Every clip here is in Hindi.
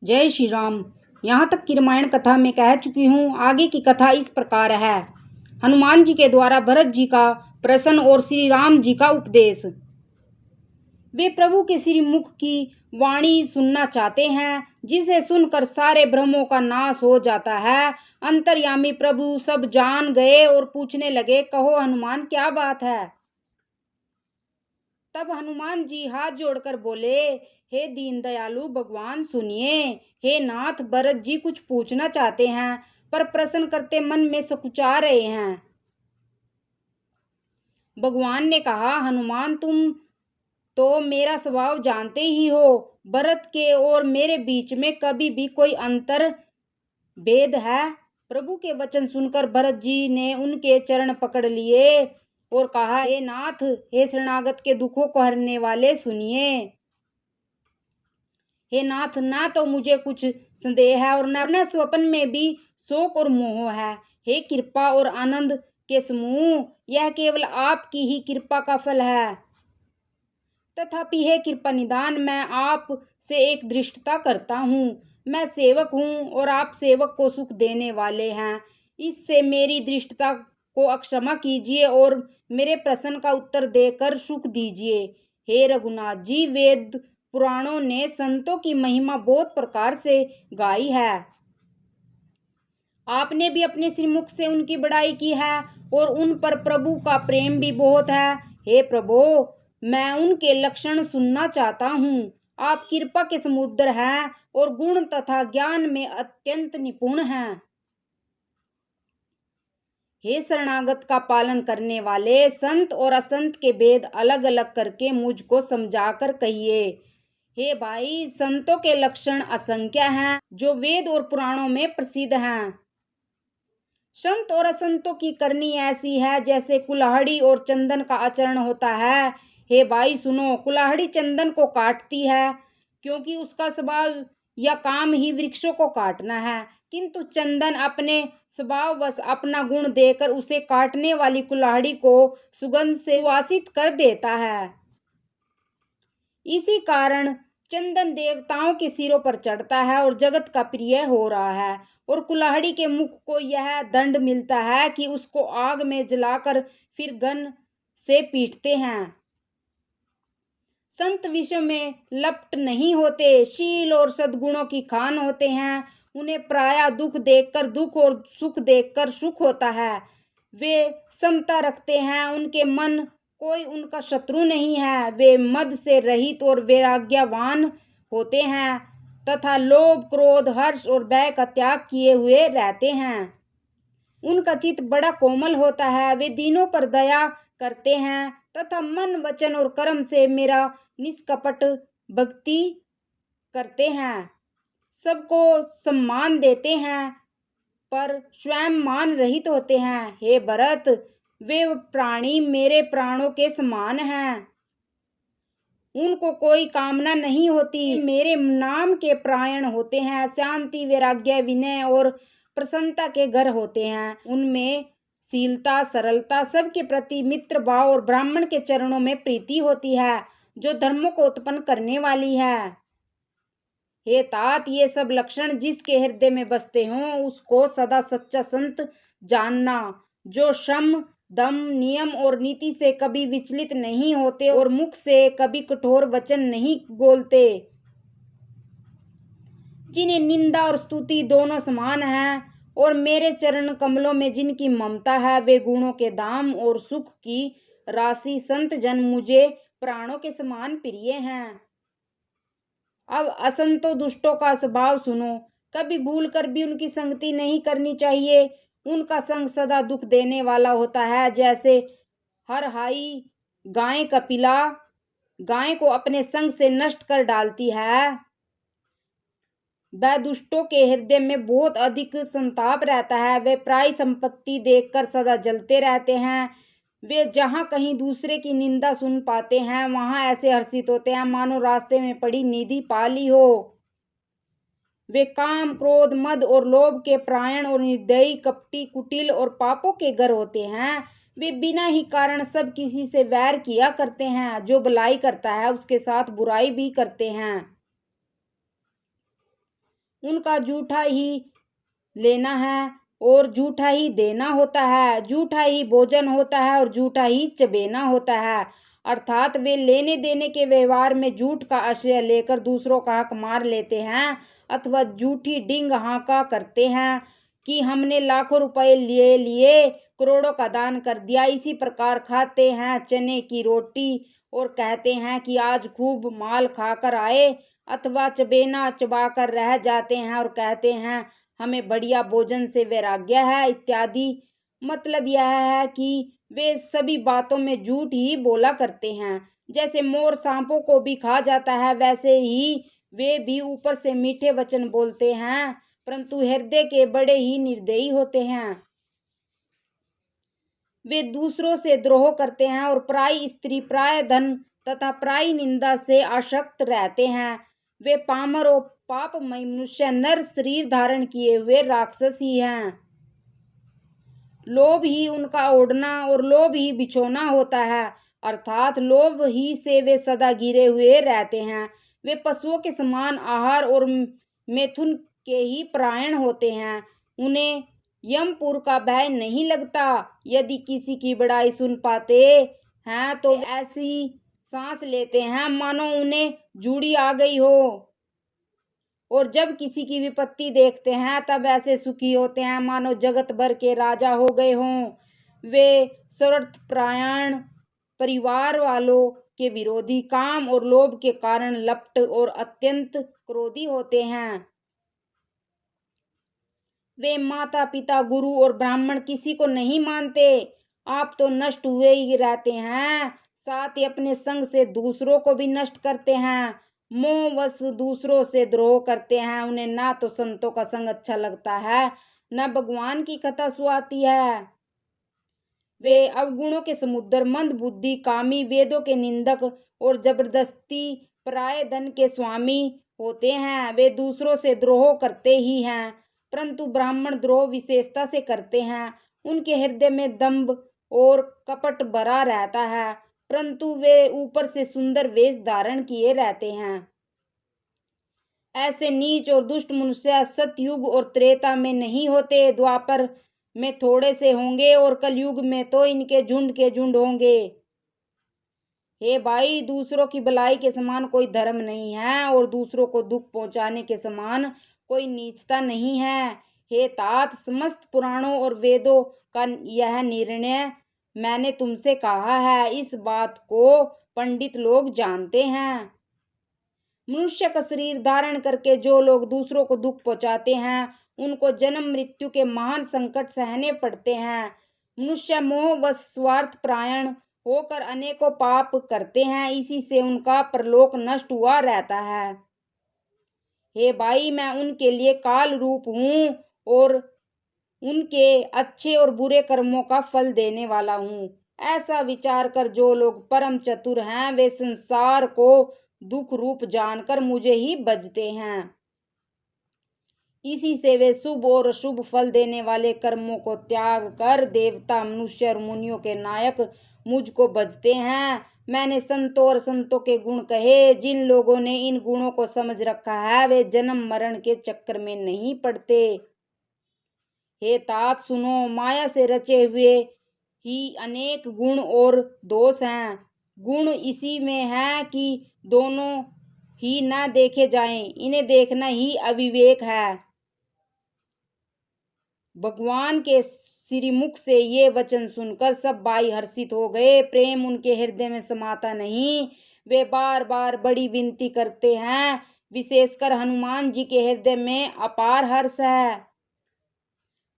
जय श्री राम। यहाँ तक की रामायण कथा में कह चुकी हूँ। आगे की कथा इस प्रकार है। हनुमान जी के द्वारा भरत जी का प्रश्न और श्री राम जी का उपदेश। वे प्रभु के श्री मुख की वाणी सुनना चाहते हैं, जिसे सुनकर सारे भ्रमों का नाश हो जाता है। अंतर्यामी प्रभु सब जान गए और पूछने लगे, कहो हनुमान, क्या बात है। तब हनुमान जी हाथ जोड़कर बोले, हे दीन दयालु भगवान सुनिए। हे नाथ, भरत जी कुछ पूछना चाहते हैं, पर प्रश्न करते मन में सकुचा रहे हैं। भगवान ने कहा, हनुमान, तुम तो मेरा स्वभाव जानते ही हो। भरत के और मेरे बीच में कभी भी कोई अंतर भेद है। प्रभु के वचन सुनकर भरत जी ने उनके चरण पकड़ लिए और कहा, हे नाथ, हे शरणागत के दुखों को हरने वाले, सुनिए। हे नाथ, ना तो मुझे कुछ संदेह है और न स्वप्न में भी शोक और मोह है। हे कृपा और आनंद के समूह, यह केवल आपकी ही कृपा का फल है। तथापि हे कृपा निदान, मैं आप से एक दृष्टता करता हूँ। मैं सेवक हूँ और आप सेवक को सुख देने वाले हैं। इससे मेरी दृष्टता को अक्षमा कीजिए और मेरे प्रश्न का उत्तर देकर सुख दीजिए। हे रघुनाथ जी, वेद पुराणों ने संतों की महिमा बहुत प्रकार से गाई है। आपने भी अपने श्रीमुख से उनकी बड़ाई की है और उन पर प्रभु का प्रेम भी बहुत है। हे प्रभु, मैं उनके लक्षण सुनना चाहता हूँ। आप कृपा के समुद्र हैं और गुण तथा ज्ञान में अत्यंत निपुण हैं। हे शरणागत का पालन करने वाले, संत और असंत के भेद अलग अलग करके मुझको समझाकर कहिए। हे भाई, संतों के लक्षण असंख्य हैं, जो वेद और पुराणों में प्रसिद्ध हैं। संत और असंतों की करनी ऐसी है जैसे कुल्हाड़ी और चंदन का आचरण होता है। हे भाई सुनो, कुल्हाड़ी चंदन को काटती है क्योंकि उसका स्वभाव या काम ही वृक्षों को काटना है, किंतु चंदन अपने स्वभाववश अपना गुण देकर उसे काटने वाली कुल्हाड़ी को सुगंध से सुवासित कर देता है। इसी कारण चंदन देवताओं के सिरों पर चढ़ता है और जगत का प्रिय हो रहा है, और कुल्हाड़ी के मुख को यह दंड मिलता है कि उसको आग में जलाकर फिर गन से पीटते हैं। संत विषय में लपट नहीं होते, शील और सद्गुणों की खान होते हैं। उन्हें प्रायः दुख देखकर दुख और सुख देखकर सुख होता है। वे समता रखते हैं, उनके मन कोई उनका शत्रु नहीं है। वे मद से रहित और वैराग्यवान होते हैं तथा लोभ, क्रोध, हर्ष और भय का त्याग किए हुए रहते हैं। उनका चित्त बड़ा कोमल होता है। वे दीनों पर दया करते हैं तथा मन, वचन और कर्म से मेरा निष्कपट भक्ति करते हैं। सबको सम्मान देते हैं पर स्वयं मान रहित होते हैं। हे भरत, वे प्राणी मेरे प्राणों के समान हैं। उनको कोई कामना नहीं होती, मेरे नाम के प्रायण होते हैं। शांति, वैराग्य, विनय और प्रसन्नता के घर होते हैं। उनमें शीलता, सरलता, सबके प्रति मित्र भाव और ब्राह्मण के चरणों में प्रीति होती है, जो धर्मों को उत्पन्न करने वाली है। हे तात, ये सब लक्षण जिसके हृदय में बसते हों, उसको सदा सच्चा संत जानना, जो श्रम, दम, नियम और नीति से कभी विचलित नहीं होते और मुख से कभी कठोर वचन नहीं बोलते, जिन्हें निंदा और स्तुति दोनों समान हैं, और मेरे चरण कमलों में जिनकी ममता है, वे गुणों के धाम और सुख की राशि संत जन मुझे प्राणों के समान प्रिय हैं। अब असंतों दुष्टों का स्वभाव सुनो। कभी भूल कर भी उनकी संगति नहीं करनी चाहिए। उनका संग सदा दुख देने वाला होता है। जैसे हरहाई गाय कपिला गाय को अपने संग से नष्ट कर डालती है, वह दुष्टों के हृदय में बहुत अधिक संताप रहता है। वे प्राय संपत्ति देखकर सदा जलते रहते हैं। वे जहाँ कहीं दूसरे की निंदा सुन पाते हैं, वहाँ ऐसे हर्षित होते हैं मानो रास्ते में पड़ी निधि पा ली हो। वे काम, क्रोध, मद और लोभ के प्रायण और निर्दयी, कपटी, कुटिल और पापों के घर होते हैं। वे बिना ही कारण सब किसी से वैर किया करते हैं। जो भलाई करता है उसके साथ बुराई भी करते हैं। उनका जूठा ही लेना है और जूठा ही देना होता है, जूठा ही भोजन होता है और जूठा ही चबेना होता है। अर्थात वे लेने देने के व्यवहार में झूठ का आश्रय लेकर दूसरों का हक मार लेते हैं अथवा झूठी डिंग हाका करते हैं कि हमने लाखों रुपए ले लिए, करोड़ों का दान कर दिया। इसी प्रकार खाते हैं चने की रोटी और कहते हैं कि आज खूब माल खाकर आए, अथवा चबेना चबाकर रह जाते हैं और कहते हैं हमें बढ़िया भोजन से वैराग्य है इत्यादि। मतलब यह है कि वे सभी बातों में झूठ ही बोला करते हैं। जैसे मोर सांपों को भी खा जाता है, वैसे ही वे भी ऊपर से मीठे वचन बोलते हैं परंतु हृदय के बड़े ही निर्दयी होते हैं। वे दूसरों से द्रोह करते हैं और पराई स्त्री, पराय धन तथा पराई निंदा से आसक्त रहते हैं। वे पामर और पापमय मनुष्य नर शरीर धारण किए हुए राक्षस ही हैं। लोभ ही उनका ओढ़ना और लोभ ही बिछोना होता है, अर्थात लोभ ही से वे सदा घिरे हुए रहते हैं। वे पशुओं के समान आहार और मैथुन के ही परायण होते हैं। उन्हें यमपुर का भय नहीं लगता। यदि किसी की बड़ाई सुन पाते हैं तो ऐसी सांस लेते हैं मानो उन्हें जूड़ी आ गई हो, और जब किसी की विपत्ति देखते हैं तब ऐसे सुखी होते हैं मानो जगत भर के राजा हो गए हों। वे स्वार्थपरायण, परिवार वालों के विरोधी, काम और लोभ के कारण लपट और अत्यंत क्रोधी होते हैं। वे माता पिता, गुरु और ब्राह्मण किसी को नहीं मानते। आप तो नष्ट हुए ही रहते हैं, साथ ही अपने संग से दूसरों को भी नष्ट करते हैं। मोहवश दूसरों से द्रोह करते हैं। उन्हें ना तो संतों का संग अच्छा लगता है, न भगवान की कथा सुहाती है। वे अवगुणों के समुद्र, मंद बुद्धि, कामी, वेदों के निंदक और जबरदस्ती पराये धन के स्वामी होते हैं। वे दूसरों से द्रोह करते ही हैं, परंतु ब्राह्मण द्रोह विशेषता से करते हैं। उनके हृदय में दंभ और कपट भरा रहता है, परंतु वे ऊपर से सुंदर वेश धारण किए रहते हैं। ऐसे नीच और दुष्ट मनुष्य सतयुग और त्रेता में नहीं होते, द्वापर में थोड़े से होंगे और कलयुग में तो इनके झुंड के झुंड होंगे। हे भाई, दूसरों की भलाई के समान कोई धर्म नहीं है और दूसरों को दुख पहुंचाने के समान कोई नीचता नहीं है। हे तात, समस्त पुराणों और वेदों का यह निर्णय मैंने तुमसे कहा है, इस बात को पंडित लोग जानते हैं। मनुष्य का शरीर धारण करके जो लोग दूसरों को दुख पहुंचाते हैं उनको जन्म मृत्यु के महान संकट सहने पड़ते हैं। मनुष्य मोह व स्वार्थ परायण होकर अनेकों पाप करते हैं, इसी से उनका परलोक नष्ट हुआ रहता है। हे भाई, मैं उनके लिए काल रूप हूँ और उनके अच्छे और बुरे कर्मों का फल देने वाला हूँ। ऐसा विचार कर जो लोग परम चतुर हैं वे संसार को दुख रूप जानकर मुझे ही भजते हैं। इसी से वे शुभ और अशुभ फल देने वाले कर्मों को त्याग कर देवता, मनुष्य और मुनियों के नायक मुझको भजते हैं। मैंने संतों और संतों के गुण कहे। जिन लोगों ने इन गुणों को समझ रखा है वे जन्म मरण के चक्कर में नहीं पड़ते। हे तात, सुनो, माया से रचे हुए ही अनेक गुण और दोष हैं। गुण इसी में है कि दोनों ही न देखे जाएं, इन्हें देखना ही अविवेक है। भगवान के श्रीमुख से ये वचन सुनकर सब भाई हर्षित हो गए। प्रेम उनके हृदय में समाता नहीं। वे बार बार बड़ी विनती करते हैं। विशेषकर हनुमान जी के हृदय में अपार हर्ष है।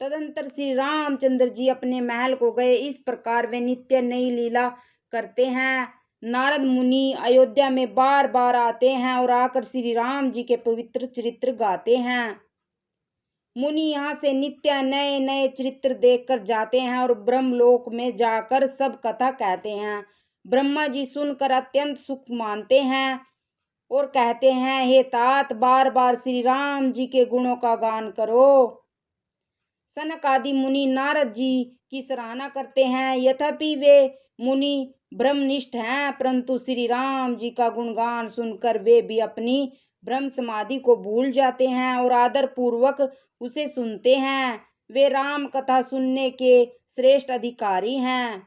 तदंतर श्री रामचंद्र जी अपने महल को गए। इस प्रकार वे नित्य नई लीला करते हैं। नारद मुनि अयोध्या में बार बार आते हैं और आकर श्री राम जी के पवित्र चरित्र गाते हैं। मुनि यहाँ से नित्य नए नए चरित्र देखकर जाते हैं और ब्रह्मलोक में जाकर सब कथा कहते हैं। ब्रह्मा जी सुनकर अत्यंत सुख मानते हैं और कहते हैं, हे तात, बार बार श्री राम जी के गुणों का गान करो। सनक आदि मुनि नारद जी की सराहना करते हैं। यद्यपि वे मुनि ब्रह्मनिष्ठ हैं, परंतु श्री राम जी का गुणगान सुनकर वे भी अपनी ब्रह्म समाधि को भूल जाते हैं और आदर पूर्वक उसे सुनते हैं। वे राम कथा सुनने के श्रेष्ठ अधिकारी हैं।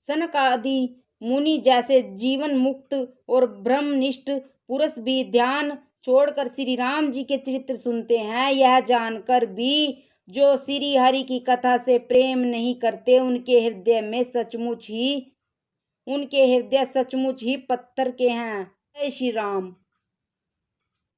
सनक आदि मुनि जैसे जीवन मुक्त और ब्रह्मनिष्ठ पुरुष भी ध्यान छोड़कर श्री राम जी के चरित्र सुनते हैं। यह जानकर भी जो श्री हरि की कथा से प्रेम नहीं करते, उनके हृदय सचमुच ही पत्थर के हैं। जय श्री राम।